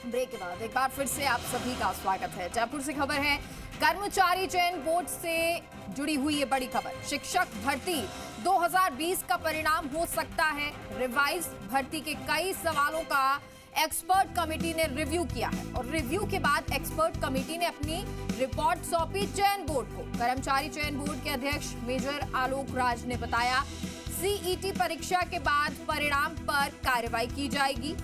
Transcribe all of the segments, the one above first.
Break के बाद एक बार फिर से आप सभी का स्वागत है। जयपुर से खबर है, कर्मचारी चयन बोर्ड से जुड़ी हुई ये बड़ी खबर। शिक्षक भर्ती 2020 का परिणाम हो सकता है रिवाइज। भर्ती के कई सवालों का एक्सपर्ट कमेटी ने रिव्यू किया है और रिव्यू के बाद एक्सपर्ट कमेटी ने अपनी रिपोर्ट सौंपी चयन बोर्ड को। कर्मचारी चयन बोर्ड के अध्यक्ष मेजर आलोक राज ने बताया, सीईटी परीक्षा के बाद परिणाम पर कार्रवाई की जाएगी।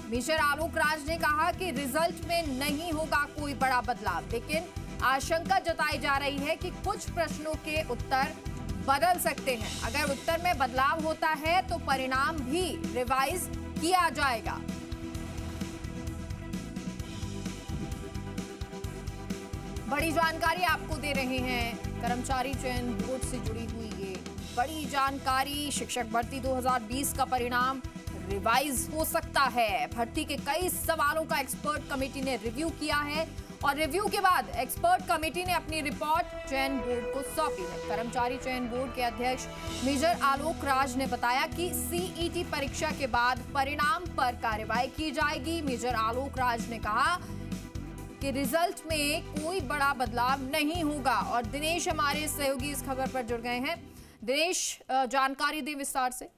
मेजर आलोक राज ने कहा कि रिजल्ट में नहीं होगा कोई बड़ा बदलाव, लेकिन आशंका जताई जा रही है कि कुछ प्रश्नों के उत्तर बदल सकते हैं। अगर उत्तर में बदलाव होता है तो परिणाम भी रिवाइज किया जाएगा। बड़ी जानकारी आपको दे रहे हैं, कर्मचारी चयन बोर्ड से जुड़ी हुई ये बड़ी जानकारी। शिक्षक भर्ती 2020 का परिणाम रिवाइज हो सकता है। भर्ती के कई सवालों का एक्सपर्ट कमेटी ने रिव्यू किया है और रिव्यू के बाद एक्सपर्ट कमेटी ने अपनी रिपोर्ट चयन बोर्ड को सौंपी है। कर्मचारी चयन बोर्ड के अध्यक्ष मेजर आलोक राज ने बताया कि सीईटी परीक्षा के बाद परिणाम पर कार्रवाई की जाएगी। मेजर आलोक राज ने कहा कि रिजल्ट में कोई बड़ा बदलाव नहीं होगा। और दिनेश हमारे सहयोगी इस खबर पर जुड़ गए हैं। दिनेश, जानकारी दें विस्तार से।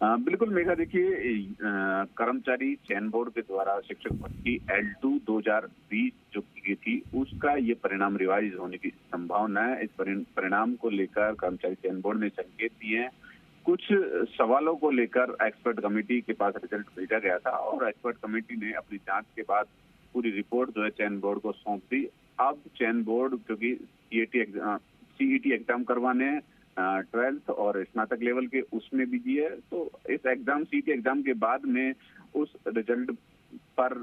बिल्कुल मेघा, देखिए कर्मचारी चयन बोर्ड के द्वारा शिक्षक भर्ती L2 2020 जो की गई थी उसका ये परिणाम रिवाइज होने की संभावना है। इस परिणाम को लेकर कर्मचारी चयन बोर्ड ने संकेत दिए हैं। कुछ सवालों को लेकर एक्सपर्ट कमेटी के पास रिजल्ट भेजा गया था और एक्सपर्ट कमेटी ने अपनी जांच के बाद पूरी रिपोर्ट जो है चयन बोर्ड को सौंप दी। अब चयन बोर्ड क्योंकि सीईटी एग्जाम करवाने 12th और स्नातक लेवल के उसमें बिजी है, तो इस एग्जाम सीईटी एग्जाम के बाद में उस रिजल्ट पर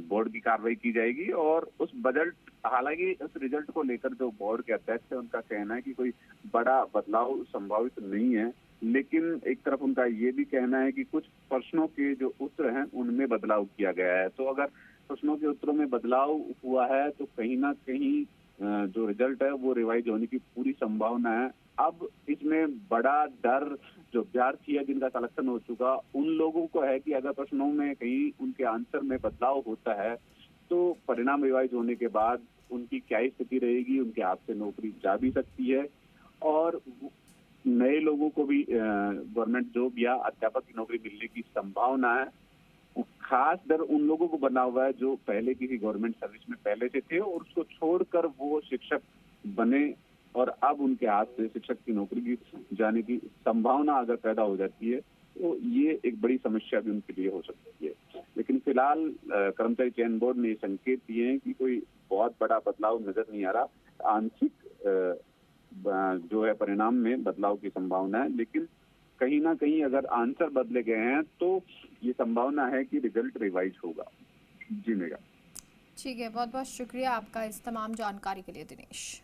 बोर्ड की कार्रवाई की जाएगी। और उस बजट, हालांकि उस रिजल्ट को लेकर जो बोर्ड के अध्यक्ष है उनका कहना है कि कोई बड़ा बदलाव संभावित नहीं है, लेकिन एक तरफ उनका ये भी कहना है कि कुछ प्रश्नों के जो उत्तर हैं उनमें बदलाव किया गया है। तो अगर प्रश्नों के उत्तरों में बदलाव हुआ है तो कहीं ना कहीं जो रिजल्ट है वो रिवाइज होने की पूरी संभावना है। अब इसमें बड़ा डर जो अभ्यर्थी है जिनका सिलेक्शन हो चुका उन लोगों को है कि अगर प्रश्नों में कहीं उनके आंसर में बदलाव होता है तो परिणाम रिवाइज होने के बाद उनकी क्या स्थिति रहेगी, उनके हाथ से नौकरी जा भी सकती है और नए लोगों को भी गवर्नमेंट जॉब या अध्यापक की नौकरी मिलने की संभावना है। खास डर उन लोगों को बना हुआ है जो पहले किसी गवर्नमेंट सर्विस में पहले से थे और उसको छोड़कर वो शिक्षक बने और अब उनके हाथ से शिक्षक की नौकरी की जाने की संभावना अगर पैदा हो जाती है तो ये एक बड़ी समस्या भी उनके लिए हो सकती है। लेकिन फिलहाल कर्मचारी चयन बोर्ड ने संकेत दिए हैं कि कोई बहुत बड़ा बदलाव नजर नहीं आ रहा। आंशिक जो है परिणाम में बदलाव की संभावना है, लेकिन कहीं ना कहीं अगर आंसर बदले गए हैं तो ये संभावना है कि रिजल्ट रिवाइज होगा। जी मेगा। ठीक है, बहुत बहुत शुक्रिया आपका इस तमाम जानकारी के लिए दिनेश।